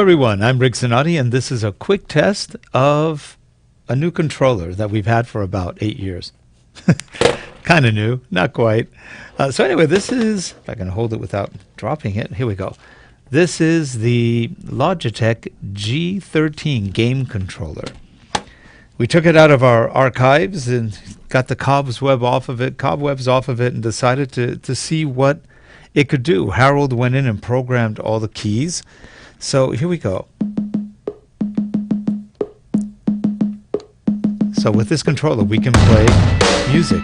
everyone, I'm Rick Zanotti, and this is a quick test of a new controller that we've had for about 8 years. Kind of new, not quite. So anyway, this is, if I can hold it without dropping it, here we go. This is the Logitech G13 game controller. We took it out of our archives and got the cobwebs off of it, and decided to see what it could do. Harold went in and programmed all the keys. So here we go. So with this controller, we can play music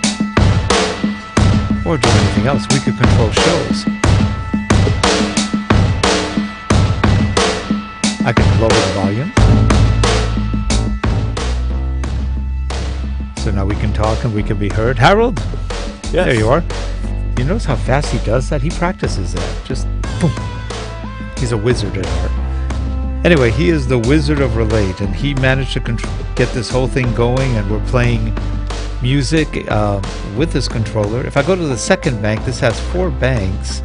or do anything else. We could control shows. I can lower the volume. So now we can talk and we can be heard. Harold? Yes. There you are. You notice how fast he does that? He practices that. Just boom. He's a wizard at art. Anyway, he is the wizard of Relate, and he managed to get this whole thing going, and we're playing music with this controller. If I go to the second bank, this has 4 banks.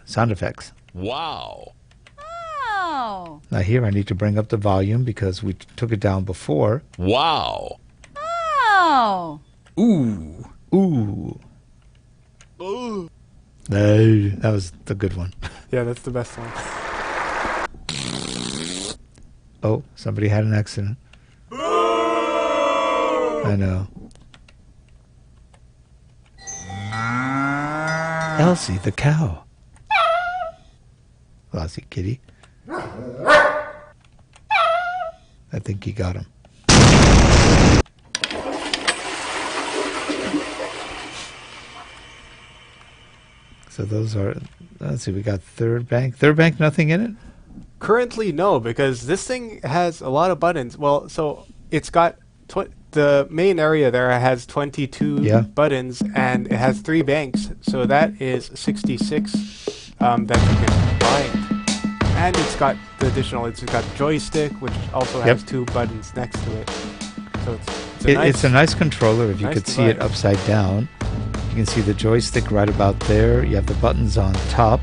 Sound effects. Wow. Oh. Now here I need to bring up the volume because we took it down before. Wow. Oh. Ooh. Ooh. Ooh. No, that was the good one. Yeah, that's the best one. Oh, somebody had an accident. I know. Elsie, the cow. Lousy kitty. I think he got him. So those are, let's see, we got third bank. Third bank, nothing in it? Currently, no, because this thing has a lot of buttons. Well, so it's got the main area there has 22 buttons, and it has 3 banks. So that is 66 that you can bind. And it's got the additional, it's got joystick, which also has 2 buttons next to it. So it's a nice controller. If you could see it upside down, you can see the joystick right about there. You have the buttons on top.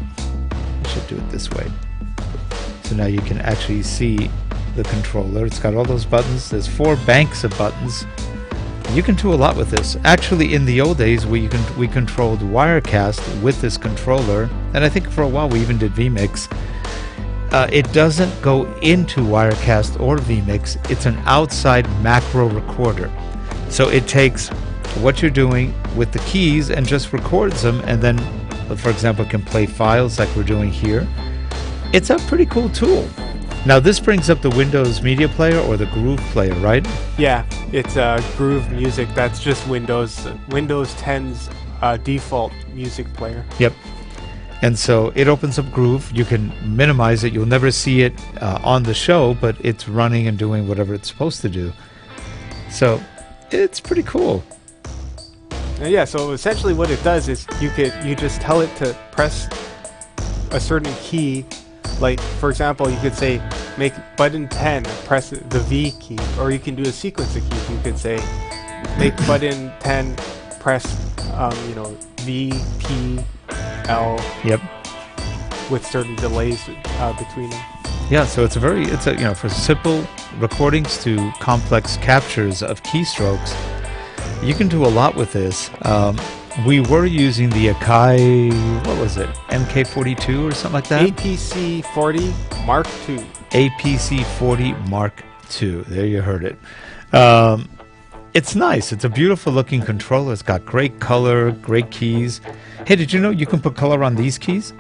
I should do it this way. So now you can actually see the controller. It's got all those buttons. There's 4 banks of buttons. You can do a lot with this. Actually, in the old days, we controlled Wirecast with this controller, and I think for a while we even did vMix. It doesn't go into Wirecast or vMix. It's an outside macro recorder. So it takes what you're doing with the keys and just records them, and then, for example, can play files like we're doing here. It's a pretty cool tool. Now this brings up the Windows Media Player or the Groove Player, right? Yeah, it's Groove Music. That's just Windows 10's default music player. Yep. And so it opens up Groove. You can minimize it. You'll never see it on the show, but it's running and doing whatever it's supposed to do. So it's pretty cool. Yeah, so essentially what it does is you just tell it to press a certain key. Like, for example, you could say, make button 10, press the V key. Or you can do a sequence of keys. You could say, make button 10, press, V, P, L. Yep. With certain delays between them. Yeah, so it's for simple recordings to complex captures of keystrokes. You can do a lot with this. We were using the Akai, what was it, MK42 or something like that? APC-40 Mark II. APC-40 Mark II. There you heard it. It's nice. It's a beautiful looking controller. It's got great color, great keys. Hey, did you know you can put color on these keys?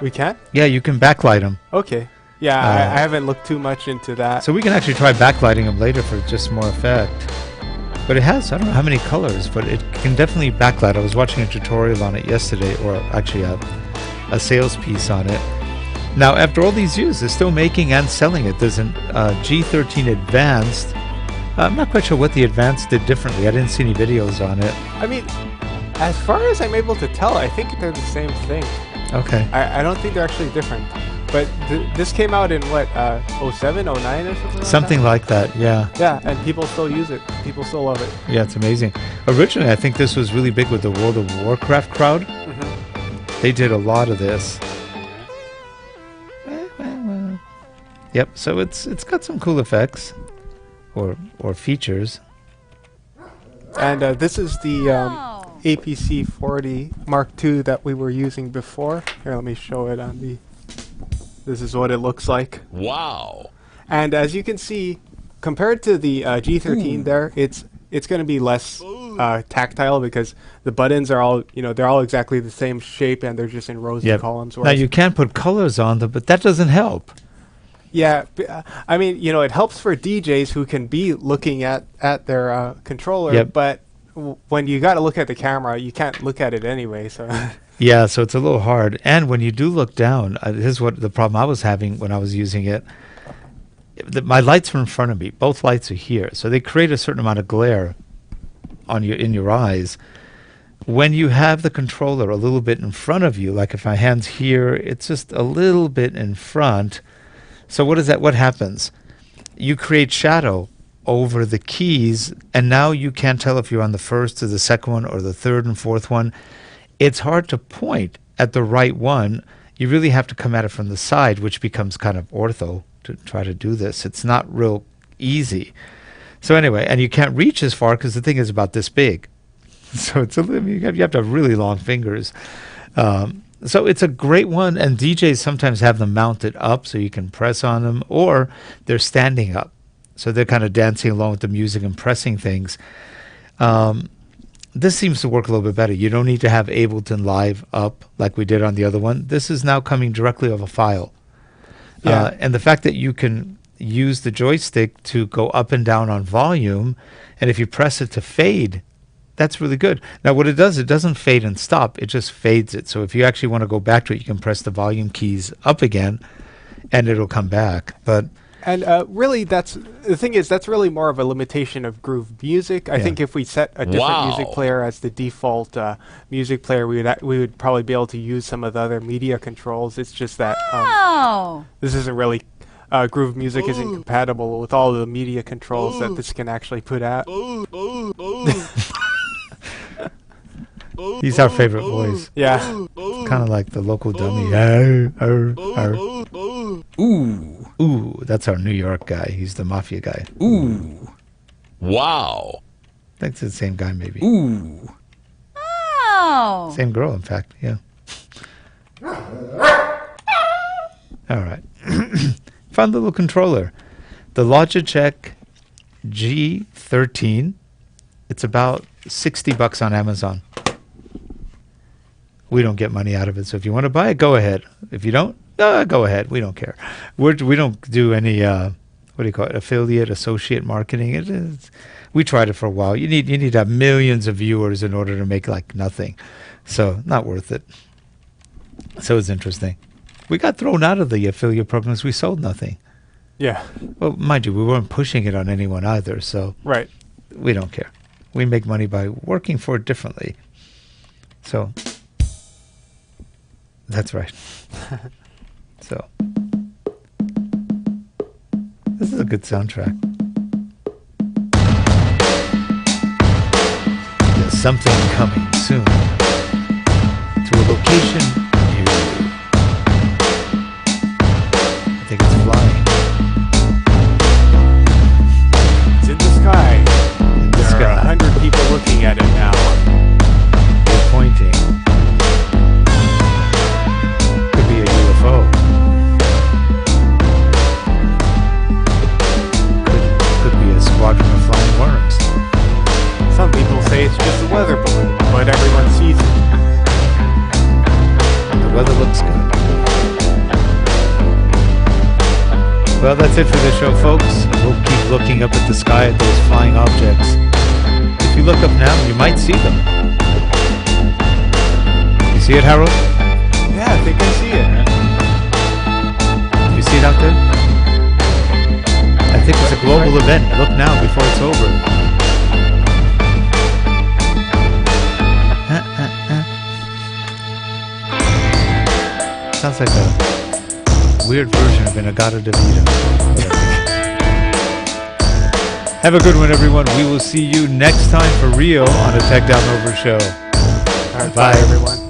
We can? Yeah, you can backlight them. Okay. Yeah, I haven't looked too much into that. So we can actually try backlighting them later for just more effect. But it has, I don't know how many colors, but it can definitely backlight. I was watching a tutorial on it yesterday, or actually a sales piece on it. Now, after all these years, they're still making and selling it. There's an G13 Advanced. I'm not quite sure what the Advanced did differently. I didn't see any videos on it. I mean, as far as I'm able to tell, I think they're the same thing. Okay. I don't think they're actually different. But this came out in what, 07, 09 or something? Something like that, yeah. Yeah, and people still use it. People still love it. Yeah, it's amazing. Originally, I think this was really big with the World of Warcraft crowd. Mm-hmm. They did a lot of this. Yep. So it's got some cool effects, or features. And this is the Wow. APC 40 Mark II that we were using before. Here, let me show it on the. This is what it looks like. Wow. And as you can see, compared to the G13 there, it's going to be less tactile because the buttons are all, they're all exactly the same shape and they're just in rows and columns. Now you can put colors on them, but that doesn't help. Yeah, I mean, it helps for DJs who can be looking at their controller, but when you got to look at the camera, you can't look at it anyway. So yeah, so it's a little hard. And when you do look down, here's what the problem I was having when I was using it. My lights are in front of me. Both lights are here, so they create a certain amount of glare in your eyes. When you have the controller a little bit in front of you, like if my hand's here, it's just a little bit in front. So what happens? You create shadow over the keys, and now you can't tell if you're on the first or the second one or the third and fourth one. It's hard to point at the right one. You really have to come at it from the side, which becomes kind of ortho to try to do this. It's not real easy. So anyway, and you can't reach as far because the thing is about this big. So you have to have really long fingers. So it's a great one, and DJs sometimes have them mounted up so you can press on them, or they're standing up. So they're kind of dancing along with the music and pressing things. This seems to work a little bit better. You don't need to have Ableton Live up like we did on the other one. This is now coming directly off a file. Yeah. And the fact that you can use the joystick to go up and down on volume, and if you press it to fade, that's really good. Now what it doesn't fade and stop, it just fades it. So if you actually want to go back to it, you can press the volume keys up again and it'll come back. And really, that's really more of a limitation of Groove Music. I think if we set a different music player as the default music player, we would probably be able to use some of the other media controls. It's just that this isn't really Groove Music isn't compatible with all the media controls that this can actually put out. He's our favorite voice. Yeah. It's kind of like the local dummy. Ooh, that's our New York guy. He's the mafia guy. Ooh. Wow. I think it's the same guy, maybe. Ooh. Wow. Same girl, in fact, yeah. All right. Fun little controller. The Logitech G13. It's about $60 on Amazon. We don't get money out of it, so if you want to buy it, go ahead. If you don't, go ahead. We don't care. We don't do any affiliate, associate marketing. We tried it for a while. You need to have millions of viewers in order to make like nothing, so not worth it. So it's interesting. We got thrown out of the affiliate programs. We sold nothing. Yeah. Well, mind you, we weren't pushing it on anyone either, so right. We don't care. We make money by working for it differently. So that's right. So this is a good soundtrack. There's something coming soon to a location near you. I think it's flying. It's in the sky. There are 100 people looking at it now. They're pointing. Could be a UFO. Could be a squadron of flying worms. Some people say it's just a weather balloon, but everyone sees it. The weather looks good. Well, that's it for the show, folks. We'll keep looking up at the sky at those flying objects. If you look up now, you might see them. You see it, Harold? Yeah, I think I see it. You see it out there? I think it's a global event. Look now before it's over. Sounds like a weird version of In-A-Gadda-Da-Vida. Have a good one, everyone. We will see you next time for real on a Tech Down Over show. All right, bye, everyone.